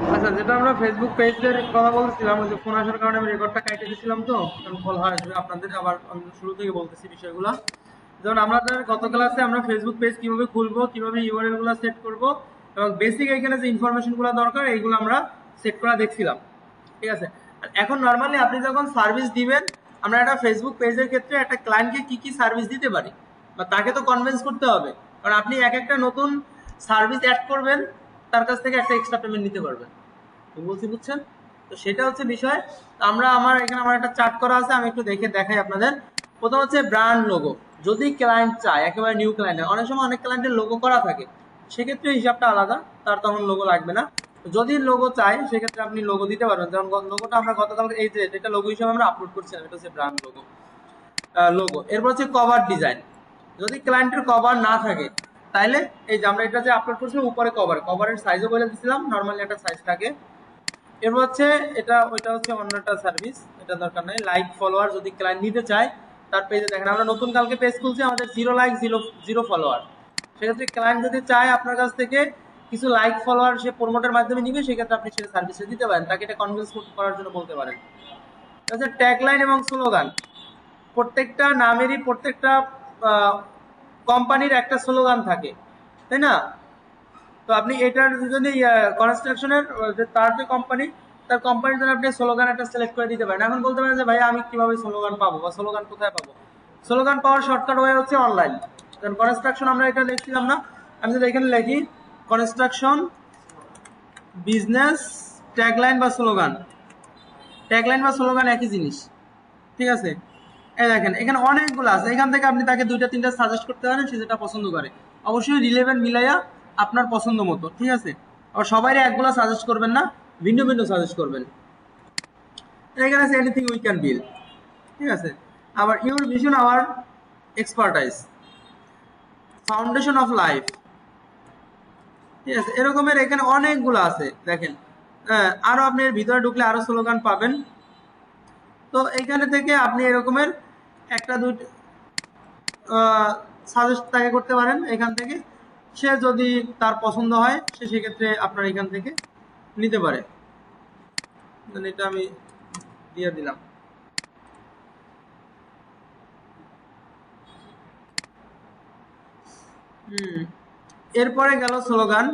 আচ্ছা, যেটা আমরা ফেসবুক পেজের কথা বলছিলাম, ওই যে ফোন আসার কারণে আমি রেকর্ডটা কাইটে দিয়েছিলাম, তো কারণ কল হয় আসবে আপনাদের। আবার আমি শুরু থেকে বলতেছি বিষয়গুলো। যেমন আমাদের গত ক্লাসে আমরা ফেসবুক পেজ কিভাবে খুলবো, কিভাবে ইউআরএল গুলো সেট করব, এবং বেসিক এখানে যে ইনফরমেশন গুলো দরকার এইগুলো আমরা সেট করা দেখছিলাম। ঠিক আছে। আর এখন নর্মালি আপনি যখন সার্ভিস দিবেন, আমরা একটা ফেসবুক পেজের ক্ষেত্রে একটা ক্লায়েন্টকে কি কি সার্ভিস দিতে পারি, বা তাকে তো কনভিন্স করতে হবে। কারণ আপনি এক একটা নতুন সার্ভিস অ্যাড করবেন, তার কাছ থেকে একটা এক্সট্রা পেমেন্ট নিতে পারবেন। তো বলছি, বুঝছেন? তো সেটা হচ্ছে বিষয়। তো আমার এখানে আমার একটা চার্ট করা আছে, আমি একটু দেখে দেখাই আপনাদের। প্রথম হচ্ছে ব্র্যান্ড লোগো। যদি ক্লায়েন্ট চায়, একেবারে নিউ ক্লায়েন্টের, অনেক সময় অনেক ক্লায়েন্টের লোগো করা থাকে, সেক্ষেত্রে হিসাবটা আলাদা, তার তখন লোগো লাগবে না। যদি লোগো চাই, সেক্ষেত্রে আপনি লোগো দিতে পারবেন। যেমন লোগোটা আমরা গতকাল এই যে যেটা লোগো হিসেবে আমরা আপলোড করছিলাম, এটা হচ্ছে ব্র্যান্ড লোগো। লোগো এরপর হচ্ছে কভার ডিজাইন। যদি ক্লায়েন্টের কভার না থাকে, তাইলে এই যে আমরা এটা যে আপলোড করছিলাম উপরে কভারের সাইজও বলে দিয়েছিলাম, নর্মালি একটা সাইজ থাকে। এরপর হচ্ছে এটা, ওইটা হচ্ছে অন্য একটা সার্ভিস, এটা দরকার নাই। লাইক ফলোয়ার যদি ক্লায়েন্ট নিতে চায়, তার পেজে দেখেন আমরা নতুন কালকে পেজ খুলছি, আমাদের 0 লাইক 0 ফলোয়ার। সেক্ষেত্রে ক্লায়েন্ট যদি চায় আপনার কাছ থেকে কিছু লাইক ফলোয়ার সে প্রমোটের মাধ্যমে নিবে, সেক্ষেত্রে আপনি সেটা সার্ভিসে দিতে পারেন, তাকে এটা কনভিন্স করার জন্য বলতে পারেন। তাছাড়া ট্যাগলাইন এবং স্লোগান, প্রত্যেকটা নামেরই, প্রত্যেকটা কোম্পানির একটা স্লোগান থাকে, তাই না? তো আপনি এটার যদি কনস্ট্রাকশনের তার যে কোম্পানি, তার কোম্পানির জন্য আপনি স্লোগান একটা সিলেক্ট করে দিতে পারেন। এখন বলতে পারেন যে ভাই আমি কিভাবে স্লোগান পাবো, বা স্লোগান কোথায় পাবো? স্লোগান পাওয়ার শর্টকাট ওয়ে হচ্ছে অনলাইন। কারণ কনস্ট্রাকশন আমরা এটা লিখছিলাম না, আমি যদি এখানে লিখি কনস্ট্রাকশন বিজনেস ট্যাগলাইন বা স্লোগান, ট্যাগলাইন বা স্লোগান একই জিনিস। ঠিক আছে। এই দেখেন এখানে অনেকগুলো আছে, এখান থেকে আপনি তাকে দুইটা তিনটা সাজেস্ট করতে পারেন, সে যেটা পছন্দ করে। অবশ্যই রিলেভেন্ট মিলাইয়া আপনার পছন্দ মতো। ঠিক আছে। আর সবাই একগুলা সাজেস্ট করবেন না, ভিন্ন ভিন্ন সাজেস্ট করবেন। এখানে আছে এনিথিং উই ক্যান বিল। ঠিক আছে। আবার your vision our expertise, foundation of life. ঠিক আছে, এরকমের এখানে অনেকগুলো আছে দেখেন। আরো আপনি এর ভিতরে ঢুকলে আরো স্লোগান পাবেন। তো এইখানে থেকে আপনি এরকমের একটা দুইটা সাজেস্ট তাকে করতে পারেন এখান থেকে। সে যদি তার পছন্দ হয়, সে সেক্ষেত্রে আপনার এখান থেকে নিতে পারে। এটা আমি দিয়ে দিলাম। এরপরে গেল স্লোগান।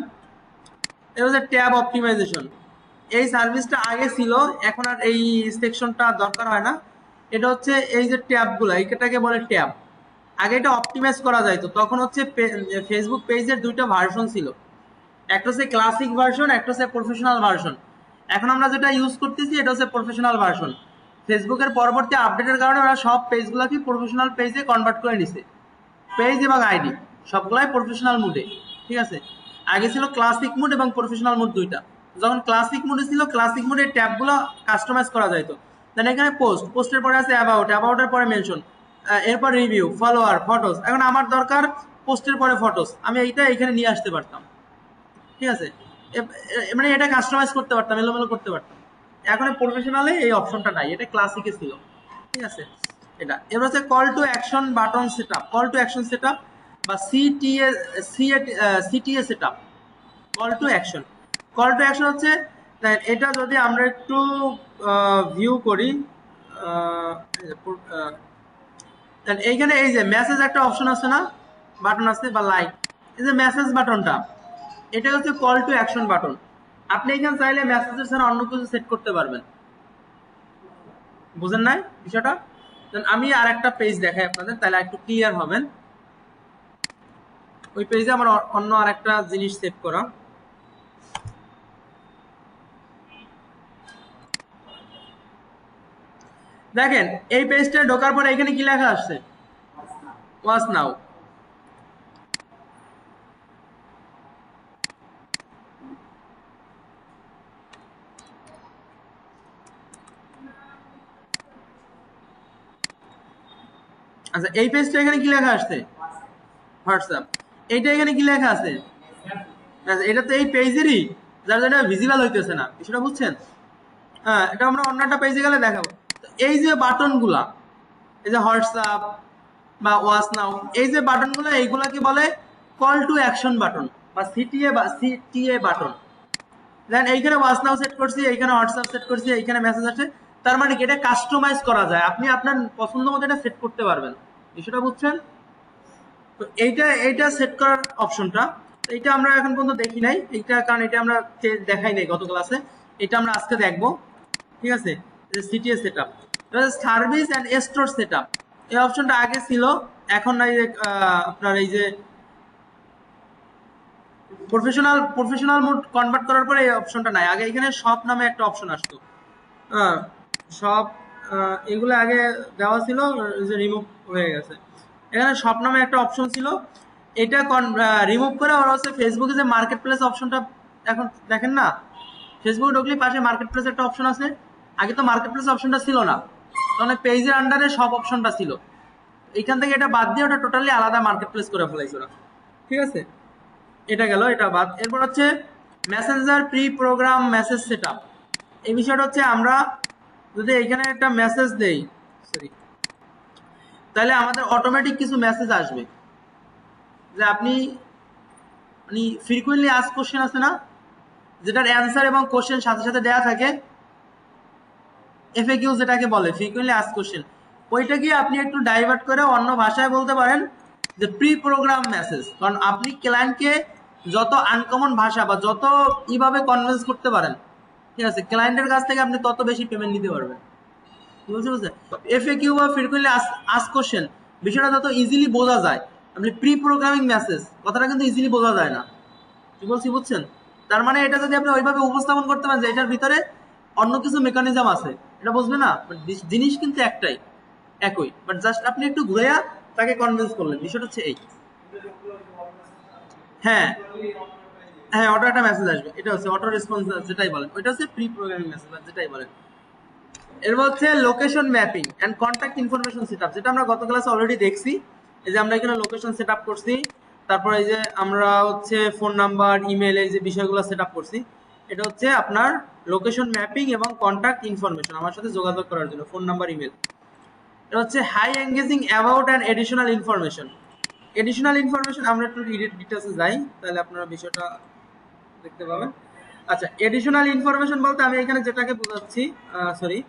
এটা হচ্ছে ট্যাব অপটিমাইজেশন। এই সার্ভিসটা আগে ছিল, এখন আর এই সেকশনটা দরকার হয় না। এটা হচ্ছে এই যে ট্যাবগুলো, এটাকে বলে ট্যাব। আগে এটা অপটিমাইজ করা যাইতো, তখন হচ্ছে ফেসবুক পেজের দুইটা ভার্সন ছিল, একটা হচ্ছে ক্লাসিক ভার্সন, একটা হচ্ছে প্রফেশনাল ভার্সন। এখন আমরা যেটা ইউজ করতেছি এটা হচ্ছে প্রফেশনাল ভার্সন। ফেসবুকের পরবর্তী আপডেটের কারণে ওরা সব পেজগুলোকে প্রফেশনাল পেজে কনভার্ট করে নিছে। পেজ এবং আইডি সবগুলাই প্রফেশনাল মুডে। ঠিক আছে। আগে ছিল ক্লাসিক মুড এবং প্রফেশনাল মুড দুইটা। যখন ক্লাসিক মুডে ছিল, ক্লাসিক মুডে ট্যাবগুলো কাস্টমাইজ করা যাইতো। দেন এখানে পোস্টের পরে আছে অ্যাবাউটের পরে মেনশন, এরপর রিভিউ, ফলোয়ার, ফটোস। এখন আমার দরকার পোস্টের পরে ফটোস, আমি এইটা এখানে নিয়ে আসতে পারতাম। ঠিক আছে। মানে এটা কাস্টমাইজ করতে পারতাম, এলোমেলো করতে পারতাম। এখন প্রফেশনালে এই অপশনটা নাই, এটা ক্লাসিকে ছিল। ঠিক আছে। এটা এবার হচ্ছে call to action button setup, call to action setup বা CTA setup. Call to action, call to action হচ্ছে, এটা যদি আমরা একটু ভিউ করি, এইখানে এই যে মেসেজ একটা অপশন আছে না, বাটন আছে বা লাইক, এই যে মেসেজ বাটনটা, এটা হচ্ছে কল টু অ্যাকশন বাটন। আপনি এখানে চাইলে মেসেজের ছাড়া অন্য কিছু সেট করতে পারবেন। বুঝেন নাই বিষয়টা? আমি আর একটা পেজ দেখাই আপনাদের, তাহলে একটু ক্লিয়ার হবেন। ওই পেজে আমার অন্য আর একটা জিনিস সেভ করা। দেখেন এই পেজটা ঢোকার পরে এখানে কি লেখা আসছে? ওয়াচ নাও। আচ্ছা, এই পেজটা এখানে কি লেখা আসছে? হোয়াটসঅ্যাপ। এইটা এখানে কি লেখা আছে? আচ্ছা, এটা তো এই পেজেরই, যার জন্য ভিজিবল হইতেছে না, বিষয়টা বুঝছেন? হ্যাঁ, এটা আমরা অন্য একটা পেজে গেলে দেখাবো। তো এই যে বাটনগুলা, এই যে হোয়াটসঅ্যাপ বা ওয়াচ নাও, এই যে বাটনগুলো, এইগুলা কি বলে? কল টু অ্যাকশন বাটন বা সিটিএ বাটন। দেন এইখানে ওয়াচ নাও সেট করছি, এইখানে হোয়াটসঅ্যাপ সেট করছি, এইখানে মেসেজ আসে। তার মানে কি এটা কাস্টমাইজ করা যায়, আপনি আপনার পছন্দ মতো এটা সেট করতে পারবেন, বিষয়টা বুঝছেন? তো এইটা সেট করার অপশনটা, এইটা আমরা এখন পর্যন্ত দেখি নাই এইটা, কারণ এটা আমরা দেখাই নাই গত ক্লাসে, এটা আমরা আজকে দেখবো। ঠিক আছে, CTS setup, service and store setup, এই অপশনটা আগে ছিল, এখন নাই। আপনার এই যে প্রফেশনাল মোড কনভার্ট করার পরে এই অপশনটা নাই। আগে এখানে শপ নামে একটা অপশন আসতো, শপ, এগুলো আগে দেওয়া ছিল, যে রিমুভ হয়ে গেছে। এখানে শপ নামে একটা অপশন ছিল, এটা রিমুভ করে ওরা হচ্ছে ফেসবুকে যে মার্কেট প্লেস অপশনটা এখন দেখেন না, ফেসবুকে ঢুকলে পাশে মার্কেট প্লেস একটা অপশন আছে, আগে তো মার্কেট প্লেস অপশনটা ছিল না, কারণ পেজের আন্ডারে সব অপশনটা ছিল। এইখান থেকে এটা বাদ দিয়ে ওটা টোটালি আলাদা মার্কেট প্লেস করে ফেলাইছে ওরা। ঠিক আছে, এটা গেল, এটা বাদ। এরপর হচ্ছে Messenger pre programme message setup. এই বিষয়টা হচ্ছে আমরা যদি এখানে একটা মেসেজ দেই, সরি, তাহলে আমাদের অটোমেটিক কিছু মেসেজ আসবে, যে আপনি মানে ফ্রিকুয়েন্টলি আস্ক কোশ্চেন আছে না, যেটার অ্যান্সার এবং কোশ্চেন সাথে সাথে দেয়া থাকে, এফএকিউ যেটাকে বলে ফ্রিকুয়েন্টলি আস্ক কোশ্চেন, ওইটাকে আপনি একটু ডাইভার্ট করে অন্য ভাষায় বলতে পারেন যে প্রি প্রোগ্রাম মেসেজ। কারণ আপনি ক্লায়েন্টকে যত আনকমন ভাষা বা যত এইভাবে কনভিন্স করতে পারেন, ঠিক আছে, ক্লায়েন্টের কাছ থেকে আপনি তত বেশি পেমেন্ট নিতে পারবেন। বুঝতে পারছেন? এফএকিউ বা ফ্রিকুয়েন্টলি আস্ক কোশ্চেন বিষয়টা যত ইজিলি বোঝা যায়, আপনি প্রি প্রোগ্রামিং মেসেজ কথাটা কিন্তু ইজিলি বোঝা যায় না, কি বলছি বুঝছেন? তার মানে এটা যদি আপনি ওইভাবে উপস্থাপন করতে পারেন যে এটার ভিতরে অন্য কিছু মেকানিজম আছে, এটা বুঝবে না, জিনিস কিন্তু একটাই, একই, বাট জাস্ট আপনি একটু ঘুরেয়া তাকে কনভিন্স করলেন, বিষয়টা হচ্ছে এই। হ্যাঁ হ্যাঁ, অটো একটা মেসেজ আসবে, এটা হচ্ছে অটো রেসপন্স যেটাই বলেন, ওইটা হচ্ছে প্রি প্রোগ্রামিং মেসেজ যেটাই বলেন। এরপর হচ্ছে location mapping and contact information setup, যেটা আমরা গত ক্লাসে অলরেডি দেখছি। এই যে আমরা এখানে লোকেশন সেটআপ করছি, তারপর এই যে আমরা হচ্ছে ফোন নাম্বার, ইমেল, এই যে বিষয়গুলো সেটআপ করছি, এটা হচ্ছে আপনার লোকেশন ম্যাপিং এবং কন্ট্যাক্ট ইনফরমেশন, আমার সাথে যোগাযোগ করার জন্য ফোন নাম্বার, ইমেল। এটা হচ্ছে high engaging about and additional information. Additional information আমরা একটু ডিটেলসে যাই, তাহলে আপনারা বিষয়টা দেখতে পাবেন। আচ্ছা, এডিশনাল ইনফরমেশন বলতে আমি এখানে যেটাকে বোঝাচ্ছি, সরি,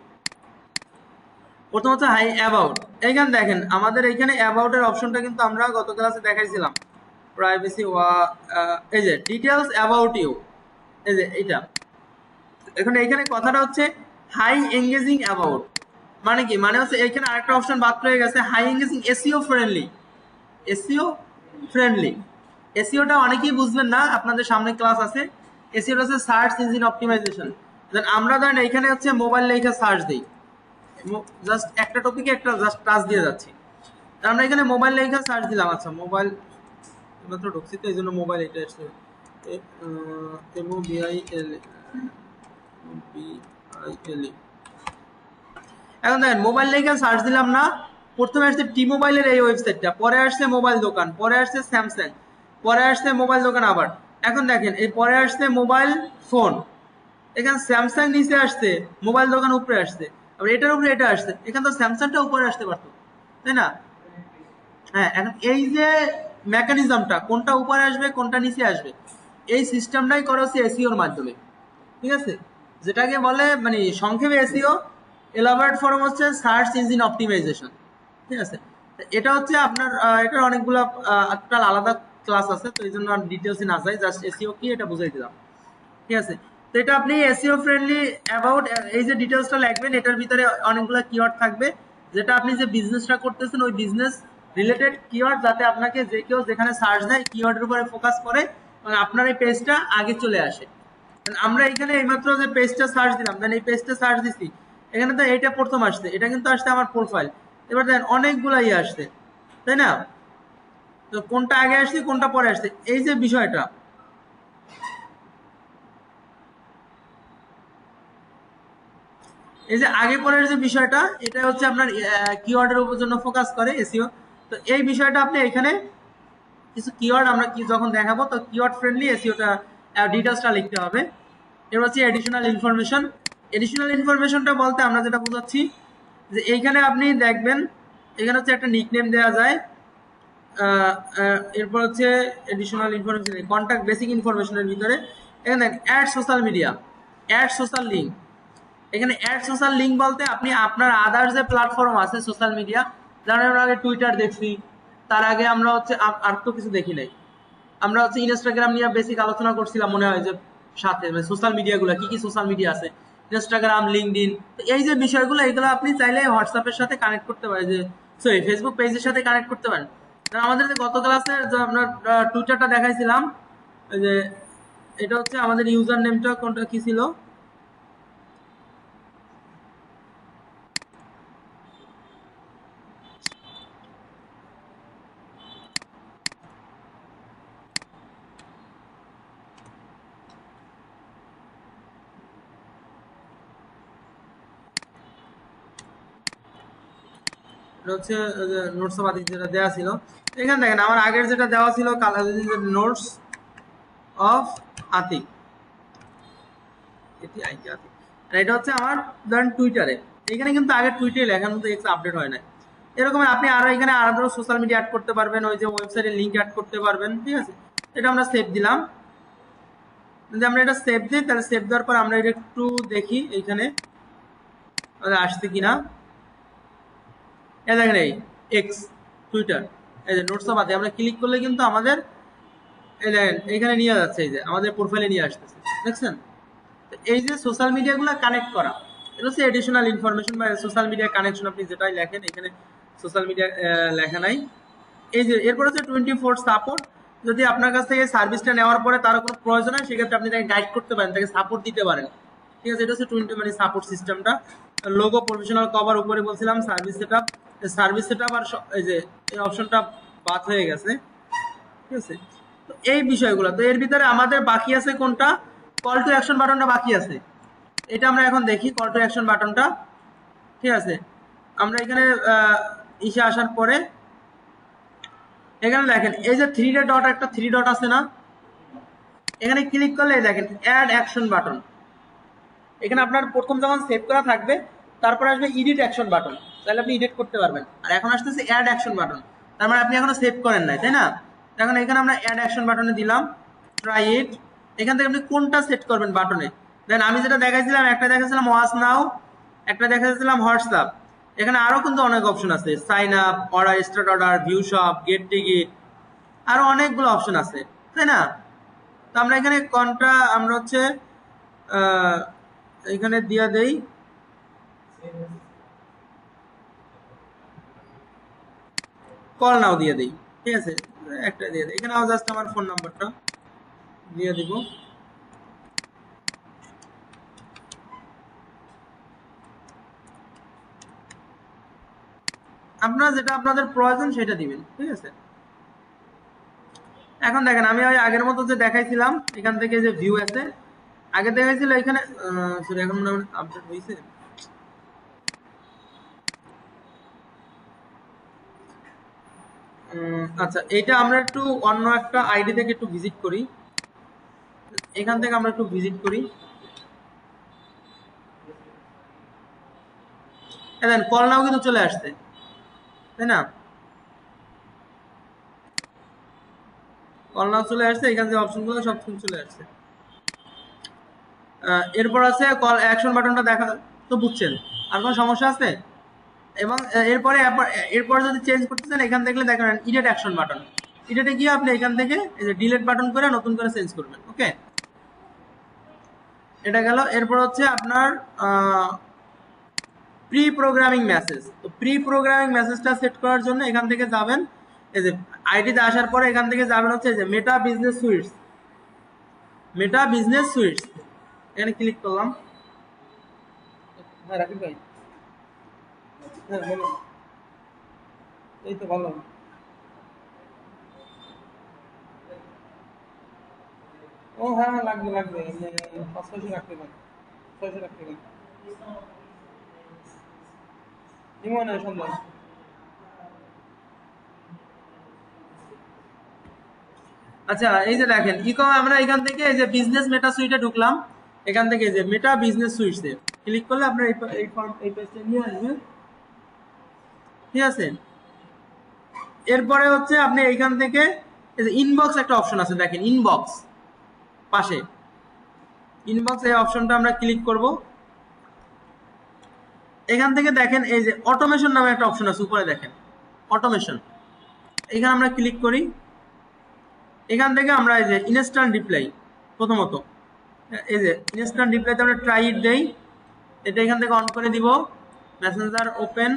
প্রথমত হাই অ্যাবাউট। এইখানে দেখেন আমাদের এইখানে অ্যাবাউট এর অপশনটা কিন্তু আমরা গত ক্লাসে দেখাইছিলাম, প্রাইভেসি এই যে ডিটেলস অ্যাবাউট ইউ, এই যে এটা। এখন এইখানে কথাটা হচ্ছে হাই এঙ্গেজিং অ্যাবাউট, মানে কি, মানে হচ্ছে এইখানে আরেকটা অপশন বাদ রয়ে গেছে, high engaging SEO friendly. SEO friendly, এসইওটা অনেকেই বুঝবেন না, আপনাদের সামনে ক্লাস আছে। এসইওটা হচ্ছে সার্চ ইঞ্জিন অপটিমাইজেশন। দেন আমরা ধরেন এইখানে হচ্ছে মোবাইল লেখা সার্চ দিই, জাস্ট একটা টপিকে একটা জাস্ট টাচ দিয়ে যাচ্ছি, আমরা এখানে মোবাইল লেখা সার্চ দিলাম। আচ্ছা, মোবাইল মাত্র ঢুকছি তো এই জন্য মোবাইল এটা আসছে, MOBILE। এখন দেখেন মোবাইল লেখা সার্চ দিলাম না, প্রথমে আসছে টি মোবাইলের এই ওয়েবসাইটটা, পরে আসছে মোবাইল দোকান, পরে আসছে স্যামসাং, পরে আসছে মোবাইল দোকান আবার। এখন দেখেন এই পরে আসছে মোবাইল ফোন, এখানে স্যামসাং নিচে আসছে, মোবাইল দোকান উপরে আসছে, আবার এটার উপরে এটা আসছে, এখানে তো স্যামসাংটা উপরে আসতে পারতো, তাই না? হ্যাঁ, এখন এই যে মেকানিজমটা, কোনটা উপরে আসবে কোনটা নিচে আসবে, এই সিস্টেমটাই করা হচ্ছে এসইওর মাধ্যমে। ঠিক আছে, যেটাকে বলে মানে সংক্ষেপে এসইও, এলাবোরেট ফর্ম হচ্ছে সার্চ ইঞ্জিন অপটিমাইজেশন। ঠিক আছে, এটা হচ্ছে আপনার এটার অনেকগুলো একটা আলাদা ক্লাস আছে, তো এই জন্য ডিটেলসে না যাই, জাস্ট এসইও কি এটা বুঝাই দিলাম। ঠিক আছে, তো এটা আপনি এসইও ফ্রেন্ডলি অ্যাবাউট, এই যে ডিটেলসটা লিখবেন, এটার ভিতরে অনেকগুলো কিওয়ার্ড থাকবে, যেটা আপনি যে বিজনেসটা করতেছেন ওই বিজনেস রিলেটেড কিওয়ার্ড, যাতে আপনাকে যে কেউ যেখানে সার্চ দেয় কিওয়ার্ডের উপরে ফোকাস করে এবং আপনার এই পেজটা আগে চলে আসে। আমরা এখানে এইমাত্র যে পেজটা সার্চ দিলাম, দেন এই পেজটা সার্চ দিছি, এখানে তো এইটা প্রথম আসছে, এটা কিন্তু আসছে আমার প্রোফাইল। এবার দেখেন অনেকগুলা আসছে, তাই না? তো কোনটা আগে আসছে কোনটা পরে আসছে, এই যে বিষয়টা, এই যে আগে পরের যে বিষয়টা, এটা হচ্ছে আপনার কিওয়ার্ডের উপর জন্য ফোকাস করে এসইও। তো এই বিষয়টা আপনি এখানে কিছু কিওয়ার্ড আমরা কি যখন দেখাবো, তো কিওয়ার্ড ফ্রেন্ডলি এসইওটা ডিটেলসটা লিখতে হবে। এবার হচ্ছে এডিশনাল ইনফরমেশন। এডিশনাল ইনফরমেশনটা বলতে আমরা যেটা বোঝাচ্ছি, যে এইখানে আপনি দেখবেন এখানে হচ্ছে একটা নিকনেম দেওয়া যায়, এরপর হচ্ছে এডিশনাল ইনফরমেশন, কন্ট্যাক্ট বেসিক ইনফরমেশনের ভিতরে এখানে add social media, add social link. এখানে অ্যাড সোশ্যাল লিঙ্ক বলতে আপনি আপনার আদার্স যে প্ল্যাটফর্ম আছে সোশ্যাল মিডিয়া, যেমন আমরা আগে টুইটার দেখছি, তার আগে আমরা হচ্ছে আর তো কিছু দেখি নাই, আমরা হচ্ছে ইনস্টাগ্রাম নিয়ে বেসিক আলোচনা করছিলাম মনে হয় যে সাথে, মানে সোশ্যাল মিডিয়াগুলো কি কি সোশ্যাল মিডিয়া আছে, ইনস্টাগ্রাম, লিঙ্কডইন। তো এই যে বিষয়গুলো, এগুলো আপনি চাইলে হোয়াটসঅ্যাপের সাথে কানেক্ট করতে পারেন, যে সরি ফেসবুক পেজের সাথে কানেক্ট করতে পারেন। আমাদের যে গত ক্লাসে যে আমরা টুইটারটা দেখাইছিলাম, যে এটা হচ্ছে আমাদের ইউজার নেমটা কোনটা কি ছিল, এটা হচ্ছে নোটস অফ আতিক যেটা দেওয়া ছিল। এখানে দেখেন আমার আগের যেটা দেওয়া ছিল নোটস অফ আতিক, এটি আইটি আতিক, আর এটা হচ্ছে আমার ধরেন টুইটারে। এখানে কিন্তু আগে টুইটারে লেখার মতো এক্স আপডেট হয় না। এরকম আপনি আরো এখানে আরো সোশ্যাল মিডিয়া অ্যাড করতে পারবেন, ওই যে ওয়েবসাইটের লিংক অ্যাড করতে পারবেন, ঠিক আছে। এটা আমরা সেভ দিলাম। যদি আমরা এটা সেভ দিই, তাহলে সেভ দেওয়ার পর আমরা এটা একটু দেখি এইখানে আসছে কিনা। এই দেখেন এই এক্স টুইটার, এই যে নোটস অফ আতিক, আমরা ক্লিক করলে কিন্তু আমাদের এই দেখেন এখানে নিয়ে যাচ্ছে, এই যে আমাদের প্রোফাইলে নিয়ে আসতেছে, দেখছেন। এই যে সোশ্যাল মিডিয়াগুলো কানেক্ট করা, এটা হচ্ছে এডিশনাল ইনফরমেশন বা সোশ্যাল মিডিয়া কানেকশন। আপনি যেটাই লেখেন, এখানে সোশ্যাল মিডিয়া লেখা নাই। এই যে এরপর হচ্ছে 24 সাপোর্ট। যদি আপনার কাছ থেকে সার্ভিসটা নেওয়ার পরে তার কোনো প্রয়োজন হয়, সেক্ষেত্রে আপনি তাকে গাইড করতে পারেন, তাকে সাপোর্ট দিতে পারেন, ঠিক আছে। এটা হচ্ছে 20 মানে সাপোর্ট সিস্টেমটা। লোগো, প্রফেশনাল কভার, উপরে বলছিলাম সার্ভিস সেটআপ। সার্ভিস সেটআপ আর এই যে এই অপশনটা বাদ হয়ে গেছে, ঠিক আছে। তো এই বিষয়গুলো, তো এর ভিতরে আমাদের বাকি আছে কোনটা, কল টু অ্যাকশন বাটনটা বাকি আছে। এটা আমরা এখন দেখি কল টু অ্যাকশন বাটনটা, ঠিক আছে। আমরা এখানে ইসে আসার পরে এখানে দেখেন এই যে একটা থ্রি ডট আছে না, এখানে ক্লিক করলে দেখেন অ্যাড অ্যাকশন বাটন। এখানে আপনার প্রথম যখন সেভ করা থাকবে, তারপর আসবে এডিট অ্যাকশন বাটন, তাহলে আপনি এডিট করতে পারবেন। আর এখন আসতেছে অ্যাড অ্যাকশন বাটন, তার মানে আপনি এখনো সেভ করেন নাই, তাই না। এখন এখানে আমরা অ্যাড অ্যাকশন বাটনে দিলাম, ট্রাই ইট। এখান থেকে আপনি কোনটা সেট করবেন বাটনে। দেন আমি যেটা দেখাইছিলাম, একটা দেখাইছিলাম ওয়াচ নাও, একটা দেখাইছিলাম হোয়াটসঅ্যাপ। এখানে আরো কিন্তু অনেক অপশন আছে, sign up, order, start order, view shop, get ticket, আরো অনেকগুলো অপশন আছে, তাই না। তো আমরা এখানে কোনটা আমরা হচ্ছে এখানে দিয়া দেই, কল নাও দিয়ে দেই, ঠিক আছে। একটা দিয়ে দেই, এখানে জাস্ট আমার ফোন নাম্বারটা দিয়ে দিব। আপনারা যেটা আপনাদের প্রয়োজন সেটা দিবেন, ঠিক আছে। এখন দেখেন আমি ওই আগের মতো যে দেখাইছিলাম, এখান থেকে যে ভিউ আছে, আগে দেখাইছিল এখানে, সরি এখন মনে হয় আপডেট হয়েছে। আচ্ছা, এটা আমরা একটু অন্য একটা আইডি থেকে একটু ভিজিট করি, এখান থেকে আমরা একটু ভিজিট করি। দেন কল নাও কিন্তু চলে আসছে, তাই না। কল নাও চলে আসছে, এখানে যে অপশনগুলো সব চলে আসছে। এরপর আছে কল অ্যাকশন বাটনটা দেখা, তো বুঝছেন। আর কোনো সমস্যা আছে? এবং এরপরে যদি চেঞ্জ করতে চান, এখান থেকে দেখেন ইডিট অ্যাকশন বাটন, ইডিটে গিয়ে আপনি এখান থেকে এই যে ডিলিট বাটন করে নতুন করে চেঞ্জ করবেন, ওকে। এটা গেল। এরপর হচ্ছে আপনার প্রি প্রোগ্রামিং মেসেজ। তো প্রি প্রোগ্রামিং মেসেজটা সেট করার জন্য এখান থেকে যাবেন, এই যে আইডিতে আসার পরে এখান থেকে যাবেন হচ্ছে যে মেটা বিজনেস সুইটস, মেটা বিজনেস সুইটস, এখানে ক্লিক করলাম। হ্যাঁ রাকিব ভাই, হ্যাঁ বলুন। এই তো ভালো। ও হ্যাঁ হ্যাঁ, লাগবে লাগবে, 500 রাখতে পারেন, 600 রাখতে পারেন, ইমন সন্ধ্যা। আচ্ছা, এই যে দেখেন আমরা এখান থেকে এই যে বিজনেস মেটা সুইটে ঢুকলাম, এখান থেকে এই যে মেটা বিজনেস সুইটসে ক্লিক করলে আপনার এই পেজটা নিয়ে আসবে, ঠিক আছে। এরপরে হচ্ছে আপনি এইখান থেকে এই যে ইনবক্স একটা অপশন আছে, দেখেন ইনবক্স পাশে, ইনবক্স এই অপশনটা আমরা ক্লিক করব। এখান থেকে দেখেন এই যে অটোমেশন নামে একটা অপশন আছে উপরে দেখেন অটোমেশন, এখানে আমরা ক্লিক করি। এখান থেকে আমরা এই যে ইনস্ট্যান্ট রিপ্লাই, প্রথমত এই যে ইনস্ট্যান্ট রিপ্লাইতে আমরা ট্রাই ইট দেই, এটা এখান থেকে অন করে দিব। মেসেঞ্জার ওপেন,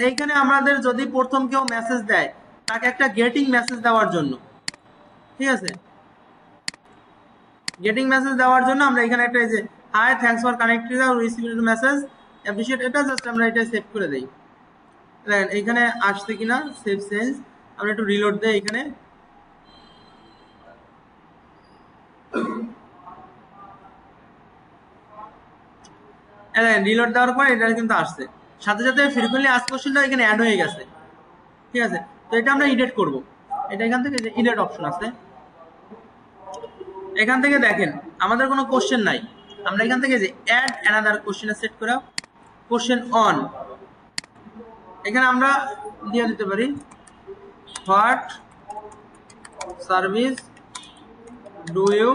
এইখানে আমাদের যদি প্রথম কেউ মেসেজ দেয় তাকে একটা গেটিং মেসেজ দেওয়ার জন্য, ঠিক আছে, গেটিং মেসেজ দেওয়ার জন্য আমরা এখানে একটা এই যে hi thanks for connecting receiving message appreciate, এটা জাস্ট আমরা এটা সেভ করে দেই। এইখানে আসছে কিনা সেভ চেঞ্জ, আমরা একটু রিলোড দেই। এখানে রিলোড দেওয়ার পর এটা কিন্তু আসছে, সাথে সাথে ফ্রিকোয়েন্টলি আস্ক কোশ্চেনটা এখানে অ্যাড হয়ে গেছে, ঠিক আছে। তো এটা আমরা এডিট করব, এটা এখান থেকে যে এডিট অপশন আছে, এখান থেকে দেখেন আমাদের কোনো কোশ্চেন নাই, আমরা এখান থেকে যে অ্যাড অ্যানাদার কোশ্চেনে সেট করা কোশ্চেন অন, এখানে আমরা দিয়ে দিতে পারি what service do you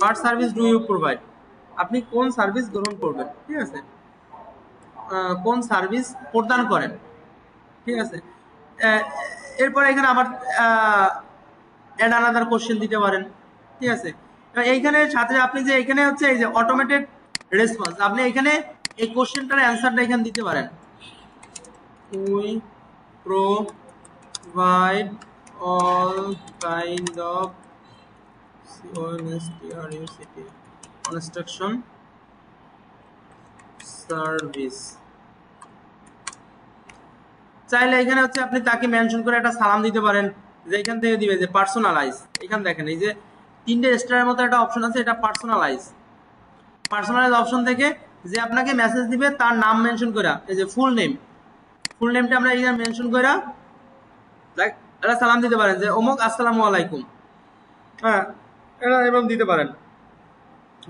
what service do you provide, আপনি কোন সার্ভিস গ্রহণ করবেন, ঠিক আছে, কোন সার্ভিস প্রদান করেন, ঠিক আছে। এরপরে এখানে আবার অ্যাড আনাদার কোশ্চেন দিতে পারেন, ঠিক আছে। এইখানে সাথে আপনি যে এখানে হচ্ছে এই যে অটোমেটেড রেসপন্স, আপনি এখানে এই কোশ্চেনটার অ্যান্সারটা এখানে দিতে পারেন। We provide all kind of construction service, চাইলে এখানে হচ্ছে আপনি তাকে মেনশন করে একটা সালাম দিতে পারেন, যে এখান থেকে দিবে যে পার্সোনালাইজ, এখানে দেখেন এই যে তিনটে স্টারের মতো একটা অপশন আছে, এটা পার্সোনালাইজ অপশন থেকে যে আপনাকে মেসেজ দিবে তার নাম মেনশন করা, এই যে ফুল নেমটা আমরা এখানে মেনশন করা একটা সালাম দিতে পারেন, যে অমুক আসসালামু আলাইকুম, হ্যাঁ এটা এবং দিতে পারেন।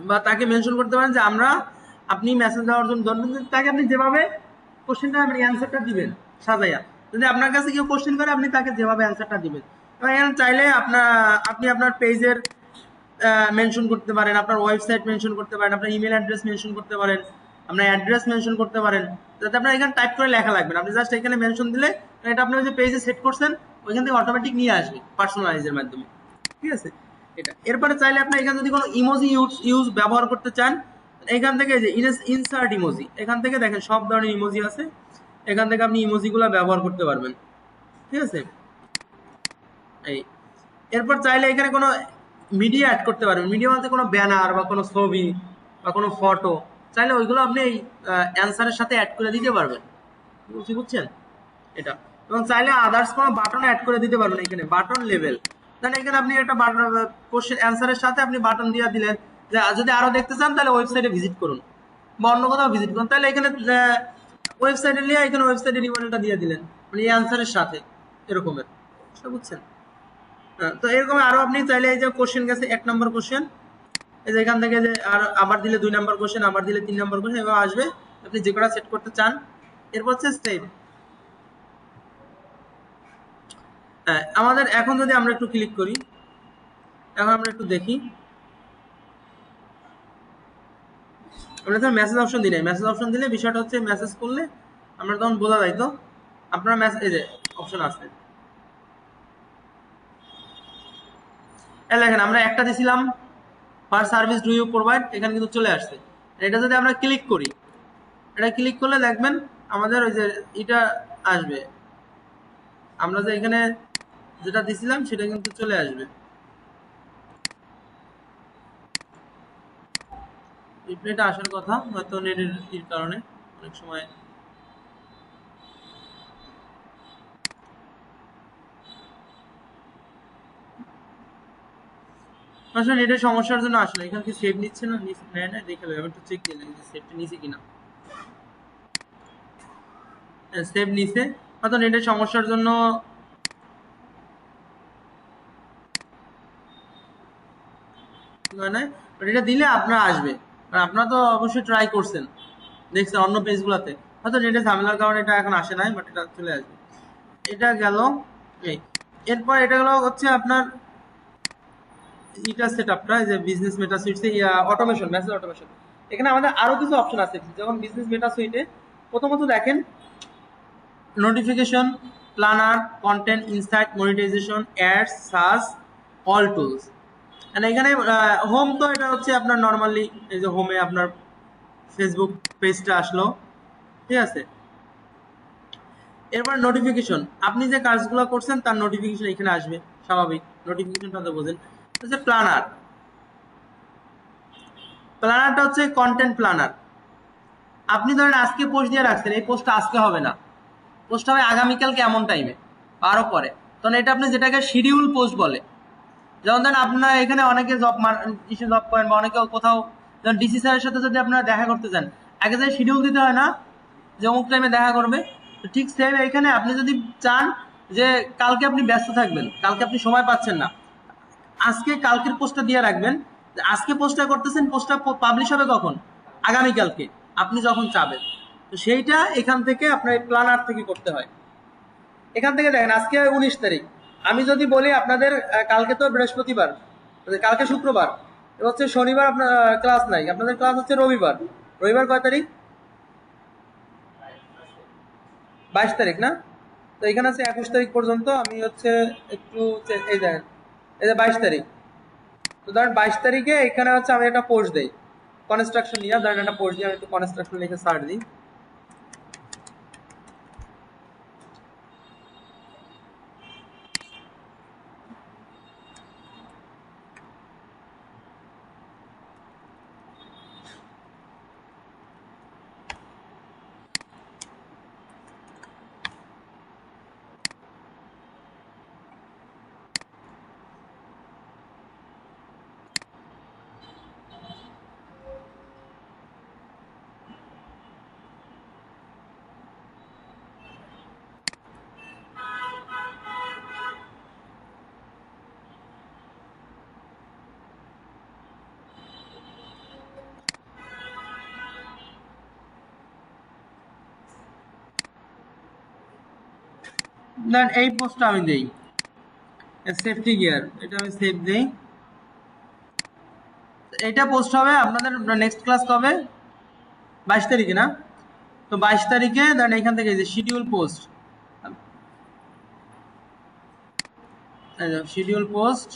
বা তাকে মেনশন করতে পারেন যে আপনি মেসেজ দেওয়ার জন্য তাকে আপনি যেভাবে কোশ্চেনটা আপনি অ্যান্সারটা দিবেন সাজাইয়া, যদি আপনার কাছে কেউ কোশ্চেন করে আপনি তাকে যেভাবে অ্যান্সারটা দিবেন। এবং এখানে চাইলে আপনি আপনার পেজের মেনশন করতে পারেন, আপনার ওয়েবসাইট মেনশন করতে পারেন, আপনার ইমেল অ্যাড্রেস মেনশন করতে পারেন, আপনার অ্যাড্রেস মেনশন করতে পারেন, যাতে আপনার এখানে টাইপ করে লেখা লাগবে না, আপনি জাস্ট এখানে মেনশন দিলে এটা আপনি যে পেজে সেট করছেন ওইখান থেকে অটোমেটিক নিয়ে আসবে পার্সোনালাইজের মাধ্যমে, ঠিক আছে। এটা এরপরে চাইলে আপনি এখানে যদি কোনো ইমোজি ইউজ ব্যবহার করতে চান, এখান থেকে যে ইনসার্ট ইমোজি, এখান থেকে দেখেন সব ধরনের ইমোজি আছে, এখান থেকে আপনি ইমোজিগুলো ব্যবহার করতে পারবেন, ঠিক আছে। এই এরপর চাইলে এখানে কোনো মিডিয়া অ্যাড করতে পারবেন, মিডিয়া বলতে কোনো ব্যানার বা কোনো ছবি বা কোনো ফটো, চাইলে ওইগুলো আপনি এই অ্যান্সারের সাথে অ্যাড করে দিতে পারবেন, বুঝছেন এটা। এবং চাইলে আদার্স কোনো বাটন অ্যাড করে দিতে পারবেন, এখানে বাটন লেভেল, তাহলে এখানে আপনি একটা কোশ্চেন অ্যান্সারের সাথে আপনি বাটন দিয়ে দিলেন, যে যদি আরো দেখতে চান তাহলে ওয়েবসাইটে ভিজিট করুন বা অন্য কোথাও ভিজিট করুন, তাহলে এখানে ওয়েবসাইটে নিয়ে এখানে ওয়েবসাইটের ইউআরএলটা দিয়ে দিলেন, মানে এই অ্যান্সারের সাথে এরকমের, বুঝছেন। তো এরকম আরো আপনি চাইলে এই যে কোশ্চেন গেছে 1 নম্বর কোশ্চেন, এই যে এখান থেকে যে আর আবার দিলে 2 নম্বর কোশ্চেন, আবার দিলে 3 নম্বর কোশ্চেন, এভাবে আসবে, আপনি যে কোটা সেট করতে চান। এরপর হচ্ছে সেভ। আমাদের এখন যদি আমরা একটু ক্লিক করি, এখন আমরা একটু দেখি, আমরা তো মেসেজ অপশন দিই নাই, মেসেজ অপশন দিলে বিষয়টা হচ্ছে মেসেজ করলে আমরা তখন বোঝা যায় তো আপনার মেসেজ এই যে অপশন আছে, দেখেন আমরা একটা দিছিলাম পার সার্ভিস ডু ইউ প্রোভাইড, এখানে কিন্তু চলে আসছে। এটা যদি আমরা ক্লিক করি, এটা ক্লিক করলে দেখবেন আমাদের ওই যে এটা আসবে, আমরা যে এখানে যেটা দিছিলাম সেটা কিন্তু চলে আসবে। রিপ্লাইটা আসার কথা, হয়তো নেটের কারণে অনেক সময় আসলে নেটের সমস্যার জন্য আসলে এখানে কি সেভ নিচ্ছে না, নেয় না, দেখে আমি একটু চেক দিলাম যে সেভটা নিছে কিনা। সেভ নিছে, হয়তো নেটের সমস্যার জন্য মানে এটা দিলে আপনার আসবে, আর আপনারা তো অবশ্যই ট্রাই করছেন, দেখছেন অন্য পেজগুলোতে, হয়তো নেটের ঝামেলার কারণে এটা এখন আসে নাই, বাট এটা চলে আসবে। এটা গেল এই, এরপর এটা গেল হচ্ছে আপনার এটা সেটআপটা, এই যে বিজনেস মেটা সুইটে অটোমেশন, মেসেজ অটোমেশন, এখানে আমাদের আরো কিছু অপশন আছে। যেমন বিজনেস মেটা সুইটে প্রথমত দেখেন notification, planner, content, insight, monetisation, ads, search, all tools. এখানে হোম তো এটা হচ্ছে আপনার নর্মালি এই যে হোমে আপনার ফেসবুক পেজটা আসলো, ঠিক আছে। এরপর নোটিফিকেশন, আপনি যে কাজগুলো করছেন তার নোটিফিকেশন এখানে আসবে, স্বাভাবিক, নোটিফিকেশনটা তো বোঝেন। হচ্ছে প্ল্যানার, প্ল্যানারটা হচ্ছে কন্টেন্ট প্ল্যানার। আপনি ধরেন আজকে পোস্ট দিয়ে রাখছেন, এই পোস্টটা আজকে হবে না, পোস্ট হবে আগামীকালকে এমন টাইমে আরো পরে, তখন এটা আপনি যেটাকে শিডিউল পোস্ট বলে। যেমন ধরেন আপনারা এখানে অনেকে জব করেন বা অনেকে কোথাও যেমন ডিসি স্যারের সাথে যদি আপনারা দেখা করতে চান, আগে যে শিডিউল দিতে হয় না যে অমুক টাইমে দেখা করবে, তো ঠিক সেম এখানে আপনি যদি চান যে কালকে আপনি ব্যস্ত থাকবেন, কালকে আপনি সময় পাচ্ছেন না, আজকে কালকের পোস্টটা দিয়ে রাখবেন, আজকে পোস্টটা করতেছেন, পোস্টটা পাবলিশ হবে কখন, আগামীকালকে আপনি যখন চাবেন। তো সেইটা এখান থেকে আপনার প্ল্যানার থেকে করতে হয়। এখান থেকে দেখেন আজকে 19 তারিখ, আমি যদি বলি আপনাদের কালকে তো বৃহস্পতিবার, কালকে শুক্রবার, হচ্ছে শনিবার আপনার ক্লাস নাই, আপনাদের ক্লাস হচ্ছে রবিবার। রবিবার কয় তারিখ? 22 তারিখ না? তো এখানে আছে 21 তারিখ পর্যন্ত। আমি হচ্ছে একটু এই দেখেন, এই যে 22 তারিখ, তো ধরেন 22 তারিখে এখানে হচ্ছে আমি একটা পোস্ট দিই কনস্ট্রাকশন নিয়ে, ধরেন একটা পোস্ট দিয়ে আমি একটু কনস্ট্রাকশন লিখে সার্চ দিই। দেন এই পোস্টটা আমি দেই সেফটি গিয়ার, এটা আমি সেভ দেই। এটা পোস্ট হবে আপনাদের নেক্সট ক্লাস কবে? 22 তারিখে না? তো 22 তারিখে দেন এখান থেকে যে schedule post, schedule post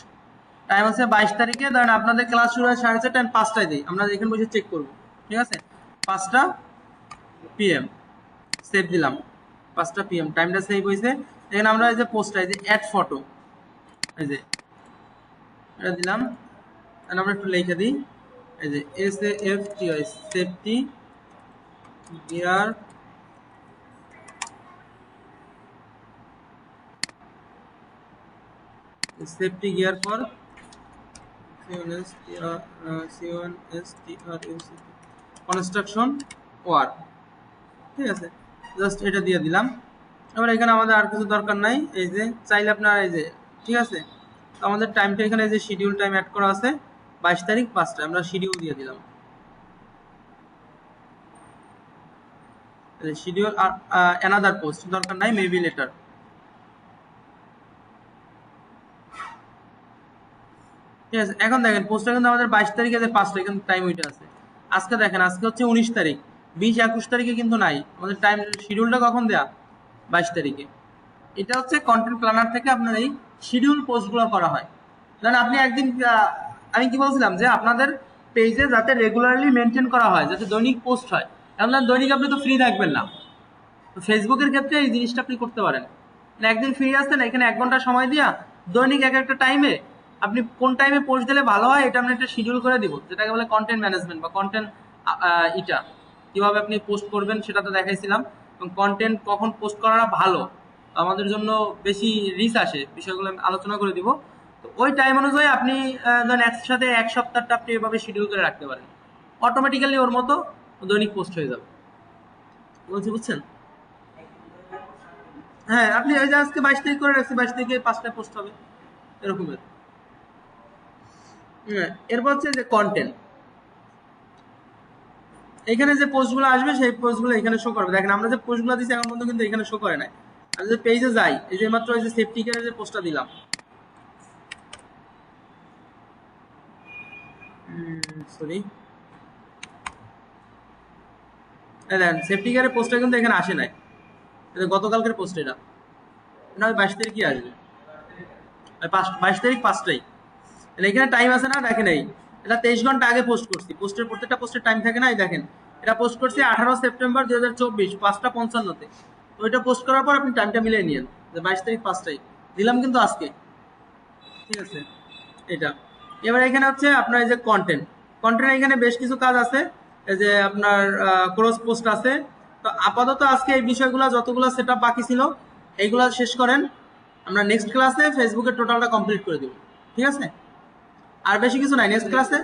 time আছে 22 তারিখে, ধরেন আপনাদের ক্লাস শুরু হয় 4:30, টাইম 5টায় দিই, আমরা এখানে বসে চেক করবো, ঠিক আছে। 5টা PM সেভ দিলাম, 5টা PM টাইমটা সেভ হয়েছে। এখানে আমরা এই যে পোস্টটা, এই যে অ্যাড ফটো, এই যে এটা দিলাম, আমরা একটু লিখে দিই, এই যে SAFTY safety gear safety gear for construction work, ঠিক আছে। জাস্ট এটা দিয়ে দিলাম। এবার এখানে আমাদের আর কিছু দরকার নাই, এই যে চাইলে আপনার এই যে, ঠিক আছে। তো আমাদের টাইমটা এখানে যে শিডিউল টাইম অ্যাড করা আছে 22 তারিখ 5টা, আমরা শিডিউল দিয়ে দিলাম, শিডিউল। আর অ্যানাদার পোস্ট দরকার নাই, মেবি লেটার, ঠিক আছে। এখন দেখেন পোস্টটা কিন্তু আমাদের 22 তারিখে যে 5টা এখানে টাইম ওইটা আছে। আজকে দেখেন আজকে হচ্ছে 19 তারিখ, 20-21 তারিখে কিন্তু নাই, আমাদের টাইম শিডিউলটা কখন দেয়া? 22 তারিখে। এটা হচ্ছে কন্টেন্ট প্ল্যানার থেকে আপনার এই শিডিউল পোস্টগুলো করা হয়। ধরেন আপনি একদিন আমি কি বলছিলাম যে আপনাদের পেজে যাতে রেগুলারলি মেনটেন করা হয়, যাতে দৈনিক পোস্ট হয়। এখন দৈনিক আপনি তো ফ্রি থাকবেন না, তো ফেসবুকের ক্ষেত্রে এই জিনিসটা আপনি করতে পারেন। মানে একদিন ফ্রি আসছেন, এখানে 1 ঘন্টা সময় দিয়া দৈনিক একটা টাইমে আপনি কোন টাইমে পোস্ট দিলে ভালো হয় এটা আমরা একটা শিডিউল করে দিব, যেটাকে বলে কন্টেন্ট ম্যানেজমেন্ট বা কন্টেন্ট এটা কিভাবে আপনি পোস্ট করবেন সেটা তো দেখাইছিলাম। এবং কন্টেন্ট কখন পোস্ট করাটা ভালো, আমাদের জন্য বেশি রিচ আসে, বিষয়গুলো আমি আলোচনা করে দিব। তো ওই টাইম অনুযায়ী আপনি ধরেন একসাথে 1 সপ্তাহটা আপনি এভাবে শিডিউল করে রাখতে পারেন, অটোমেটিক্যালি ওর মতো দৈনিক পোস্ট হয়ে যাবে। বলছি বুঝছেন? হ্যাঁ, আপনি ওই যে আজকে 22 তারিখ করে রাখছি, 22 তারিখে 5টায় পোস্ট হবে এরকমের। হ্যাঁ, এরপর হচ্ছে যে কন্টেন্ট, এখানে যে পোস্টগুলো আসবে সেই পোস্টগুলো এখানে শো করবে। দেখেন আমরা যে পোস্টগুলো দিচ্ছি এখন পর্যন্ত কিন্তু এখানে শো করে নাই। আমি যে পেজে যাই, এই যে মাত্র এই যে সেফটি কেয়ারের যে পোস্টটা দিলাম, সরি, দেন সেফটি গিয়ারের পোস্টটা কিন্তু এখানে আসে নাই, এটা গতকালকের পোস্ট, এটা না 22 তারিখই আসবে, 22 তারিখ 5টায়। এখানে টাইম আছে না, দেখেন এই এটা 23 ঘন্টা আগে পোস্ট করছি, পোস্টের প্রত্যেকটা পোস্টের টাইম থাকে না, এই দেখেন এটা পোস্ট করছি 18 সেপ্টেম্বর 2024 5টা 55-তে। তো ওইটা পোস্ট করার পর আপনি টাইমটা মিলিয়ে নিয়েন যে 22 তারিখ 5টায় দিলাম কিন্তু আজকে, ঠিক আছে এটা। এবার এখানে হচ্ছে আপনার এই যে কন্টেন্ট, কন্টেন্ট এখানে বেশ কিছু কাজ আছে, এই যে আপনার ক্রস পোস্ট আছে। তো আপাতত আজকে এই বিষয়গুলো যতগুলো সেটআপ বাকি ছিল এইগুলো শেষ করেন, আমরা নেক্সট ক্লাসে ফেসবুকের টোটালটা কমপ্লিট করে দেব, ঠিক আছে? আর বেশি কিছু নাই নেক্সট ক্লাসে।